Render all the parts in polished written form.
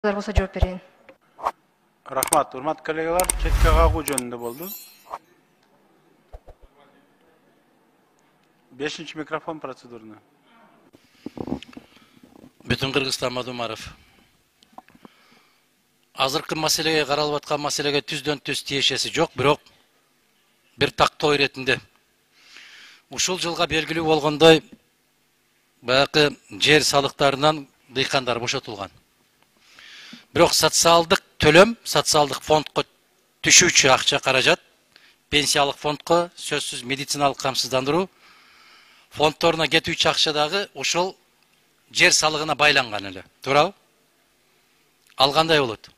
болса жооп берейин. Рахмат, урматтуу коллегалар, четке кагуу жөнүндө болду. 5-чи микрофон процедурный. Бүтүн Кыргызстан Мадумаров. Азыркы маселеге каралып аткан маселеге түздөн-түз тиешеси жок, бирок бир тактоо иретинде. Ушул жылга белгилүү болгондой, баягы жер салыктарынан дыйкандар бошотулган. Бирок социалдык төлөм, социалдык фондко түшүүчү акча каражат, пенсиялык фондко, сөзсүз медициналык камсыздандыруу фондторуна кетүүчү акча дагы ошол жер салыгына байланган эле. Туурабы? Ал кандай болот?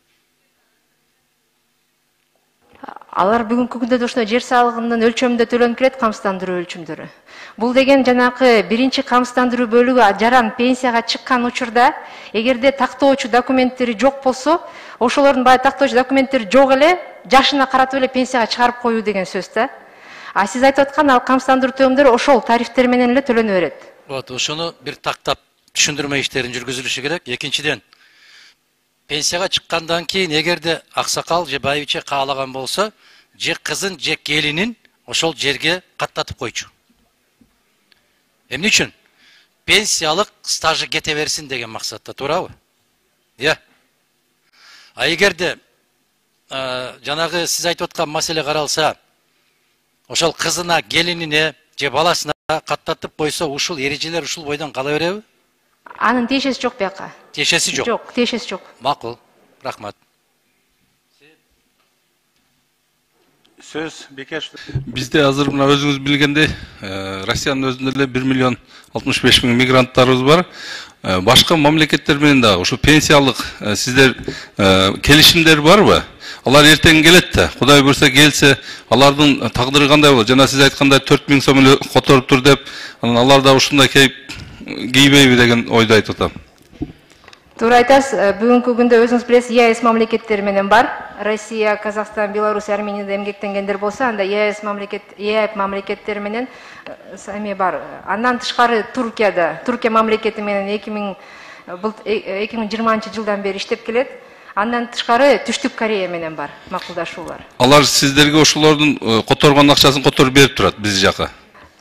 Алар бүгүнкү күндө да ошондой жер салыгынын өлчөмүндө төлөнүп келет, камсыздандыруу өлчөмдөрү. Бул деген жанакы биринчи камсыздандыруу бөлүгү жаран пенсияга чыккан учурда, эгерде тактоочу документтери жок болсо, ошолордун баягы тактоочу документтери жок эле, жашына каратып эле пенсияга чыгарып коюу деген сөз да. А сиз айтып аткан ал камсыздандыруу төлөмдөр ошол тарифтер менен эле төлөнө берет. Вот, ошону бир тактап түшүндүрмө иштерин жүргүзүлүшү керек. Экинчиден, пенсияга чыккандан кийин эгерде аксакал же байбиче каалаган болсо, же кызын же келинин ошол жерге каттатып койчу. Эмне үчүн? Пенсиялык стажы кете берсин деген максатта, туурабы? Иә. А эгерде жанагы сиз айтып аткан маселе каралса, ошол кызына, келинине же баласына каттатып койсо, ушул эрежелер ушул бойдон кала береби? Анын тиешеси жок бияка. Тиешеси жок. Жок, тиешеси жок. Макул. Рахмат. Сөз Бекеш. Бизде азыр мына өзүңүз билгендей, Россиянын өзүндө эле 1 миллион 65 миң мигранттарыбыз бар. Башка мамлекеттер менен да ушу пенсиялык сиздер келишимдер барбы? Алар эртең келет да, Кудай буйрса келсе, алардын тагдыры кандай болот? Жана сиз айткандай 4 миң сом эле которуп тур деп, анан алар да ушундай кейбейби деген ойду айтып атам. Туура айтасыз, бүгүнкү күндө өзүңүз билесиз, ЕАЭС мамлекеттери менен бар. Россия, Казакстан, Беларусь, Арменияда эмгектенгендер болсо, анда ЕАЭС мамлекеттери менен эме бар. Андан тышкары Туркия мамлекети менен 2020 жылдан бери иштеп келет. Андан тышкары Түштүк Корея менен бар макулдашуулар. Алар сиздерге ошолордун которгон акчасын которуп берип турат биз жака.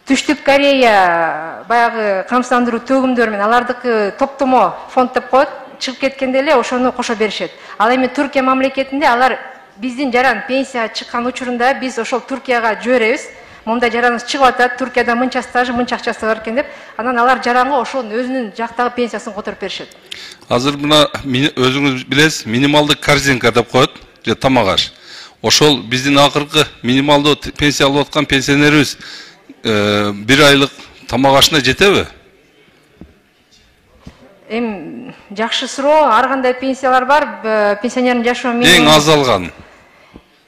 Түштүк Корея баягы камсыздандыруу төгүмдөр менен алардыкы топтомо фонд деп коет, чыгып кеткенде эле ошону кошо беришет. Ал эми Туркия мамлекетинде алар биздин жаран пенсияга чыккан учурунда биз ошол Туркияга жиберебиз. Монда жараныбыз чыгып атат, Туркияда мынча стажы, мынча акчасы бар экен деп, анан алар жаранга ошол өзүнүн жактагы пенсиясын которуп беришет. Азыр мына өзүңүз билесиз, минималдык корзинка деп коет, же тамак аш. Ошол биздин акыркы минималдуу пенсия алып аткан пенсионерибиз 1 айлык тамак ашына жетеби? Жакшы суроо, ар кандай пенсиялар бар, пенсионердин жашоо минимуму. Эң аз алган.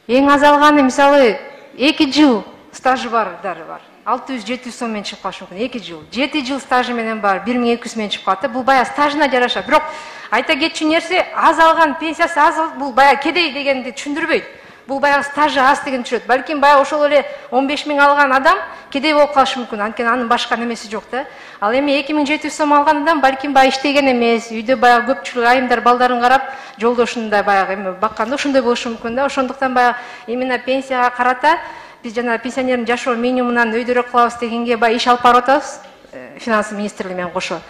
Эң аз алганы мисалы 2 жыл стажы бардары бар. 600-700 сом менен чыгып калышы мүмкүн. 2 жыл. 7 жыл стажы менен бар, 1200 менен чыгып калат. Бул баягы стажына жараша. Бирок айта кетчү нерсе, аз алган пенсиясы аз, бул баягы кедей дегенди түшүндүрбөйт. Бул баягы стажы аз деген түшүрөт. Балким баягы ошол эле 15 миң алган адам кедей болуп калышы мүмкүн. Анткени анын башка немеси жок да. Ал эми 2700 сом алган адам балким баягы иштеген эмес, үйдө баягы көпчүлүк айымдар балдарын карап, жолдошунда баягы эме бакканда ошондой болушу мүмкүн да. Ошондуктан баягы именно пенсияга карата биз жана пенсионердин жашоо минимумунан өйдөрөөк кылабыз дегенге баягы иш алып барып атабыз, финанс министрлиги менен кошо.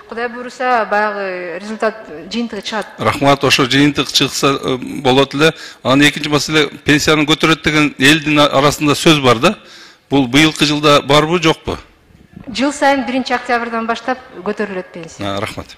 Кудай буйруса баягы результат жыйынтыгы чыгат. Рахмат, ошо жыйынтык чыкса болот эле. Анан экинчи маселе, пенсияны көтөрөт деген элдин арасында сөз бар да. Бул быйылкы жылда барбы, жокпу? Жыл сайын 1 октябрдан баштап көтөрүлөт пенсия. Рахмат.